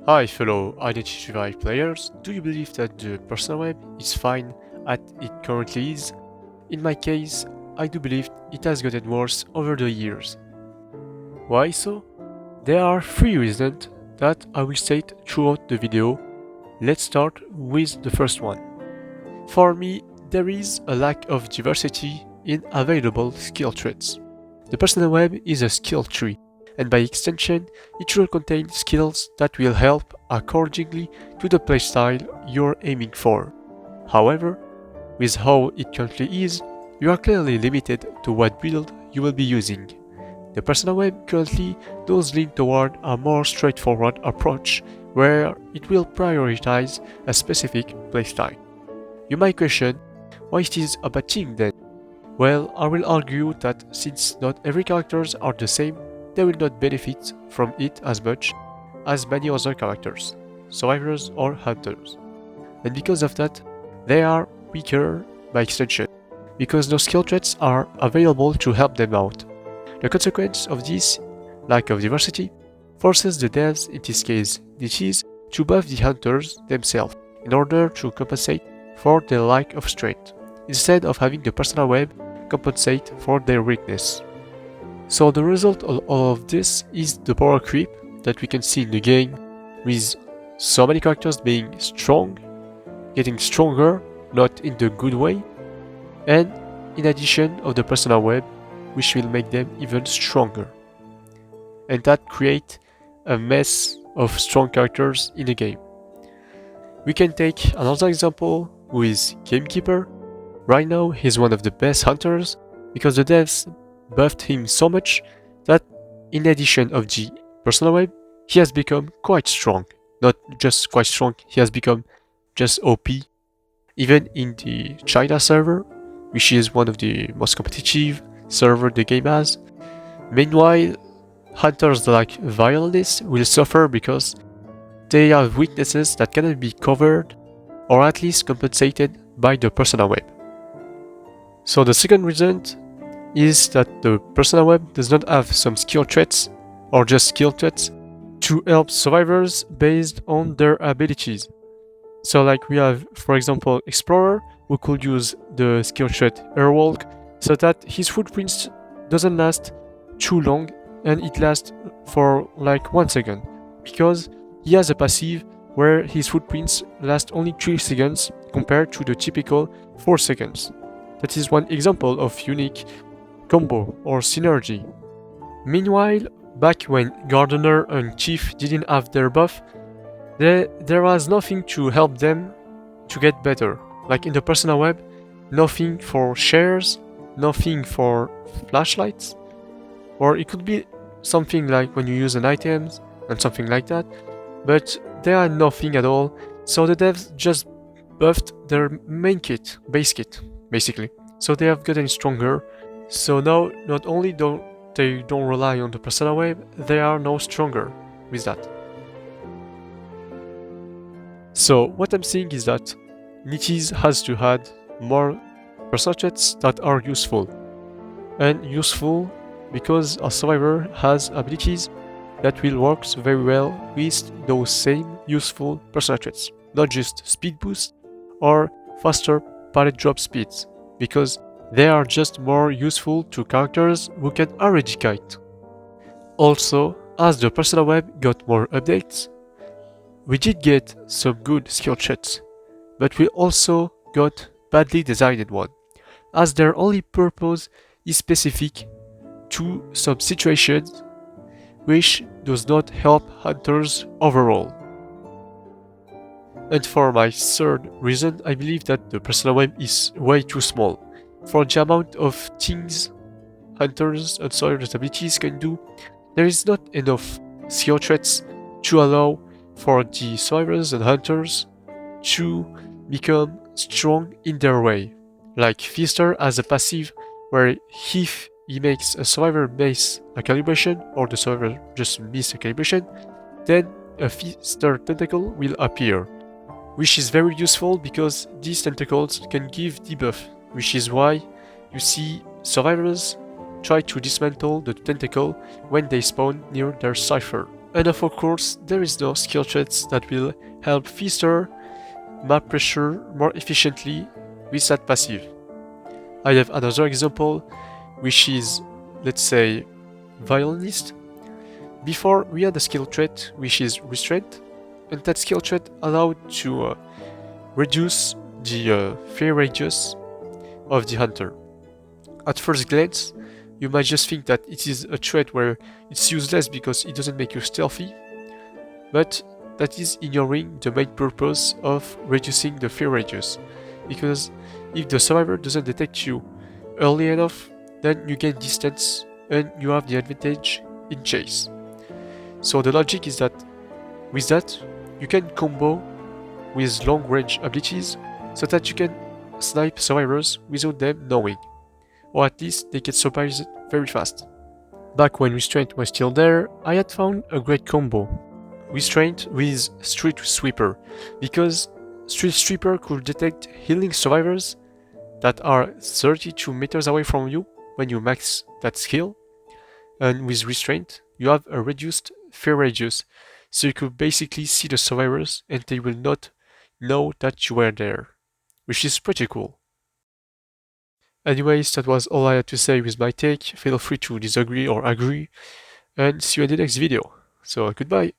Hi fellow Identity Survive players, do you believe that the personal web is fine as it currently is? In my case, I do believe it has gotten worse over the years. Why so? There are 3 reasons that I will state throughout the video. Let's start with the first one. For me, there is a lack of diversity in available skill traits. The personal web is a skill tree, and by extension, it will contain skills that will help accordingly to the playstyle you're aiming for. However, with how it currently is, you are clearly limited to what build you will be using. The personal web currently does lean toward a more straightforward approach, where it will prioritize a specific playstyle. You might question, why it is a bad thing then? Well, I will argue that since not every characters are the same, they will not benefit from it as much as many other characters, survivors or hunters. And because of that, they are weaker by extension, because no skill traits are available to help them out. The consequence of this lack of diversity forces the devs, in this case niches, to buff the hunters themselves in order to compensate for their lack of strength, instead of having the personal web compensate for their weakness. So the result of all of this is the power creep that we can see in the game, with so many characters being strong, getting stronger, not in the good way, and in addition of the personal web, which will make them even stronger. And that creates a mess of strong characters in the game. We can take another example with Gamekeeper. Right now he's one of the best hunters because the devs buffed him so much that in addition of the personal web, he has become quite strong. Not just quite strong, he has become just OP. Even in the China server, which is one of the most competitive server the game has. Meanwhile, hunters like Violinists will suffer because they have weaknesses that cannot be covered or at least compensated by the personal web. So the second reason is that the personal web does not have some skill traits or just skill traits to help survivors based on their abilities. So like we have, for example, Explorer, who could use the skill trait Airwalk so that his footprints doesn't last too long and it lasts for like 1 second, because he has a passive where his footprints last only 3 seconds compared to the typical 4 seconds. That is one example of unique combo or synergy. Meanwhile, back when Gardener and Chief didn't have their buff, there was nothing to help them to get better. Like in the personal web, nothing for shares, nothing for flashlights, or it could be something like when you use an item and something like that, but there are nothing at all, so the devs just buffed their main kit, base kit, basically. So they have gotten stronger, so now not only don't rely on the personal web, they are now stronger with that. So what I'm saying is that niches has to add more personal traits that are useful. And useful because a survivor has abilities that will work very well with those same useful personal traits. Not just speed boost or faster pallet drop speeds, because they are just more useful to characters who can already kite. Also, as the personal web got more updates, we did get some good skill traits, but we also got badly designed one, as their only purpose is specific to some situations, which does not help hunters overall. And for my third reason, I believe that the personal web is way too small. For the amount of things hunters and survivors abilities can do, there is not enough skill traits to allow for the survivors and hunters to become strong in their way. Like Feaster has a passive where if he makes a survivor miss a calibration or the survivor just miss a calibration, then a Feaster tentacle will appear, which is very useful because these tentacles can give debuff, which is why you see survivors try to dismantle the tentacle when they spawn near their cipher. And of course, there is no skill traits that will help Feaster map pressure more efficiently with that passive. I have another example, which is, let's say, Violinist. Before, we had a skill trait which is Restraint, and that skill trait allowed to reduce the fear radius of the hunter. At first glance, you might just think that it is a trait where it's useless because it doesn't make you stealthy, but that is ignoring the main purpose of reducing the fear radius, because if the survivor doesn't detect you early enough, then you gain distance and you have the advantage in chase. So the logic is that with that, you can combo with long range abilities so that you can snipe survivors without them knowing, or at least they get surprised very fast. Back when Restraint was still there, I had found a great combo. Restraint with Street Sweeper, because Street Sweeper could detect healing survivors that are 32 meters away from you when you max that skill, and with Restraint, you have a reduced fear radius, so you could basically see the survivors and they will not know that you were there, which is pretty cool. Anyways, that was all I had to say with my take. Feel free to disagree or agree, and see you in the next video. So, goodbye!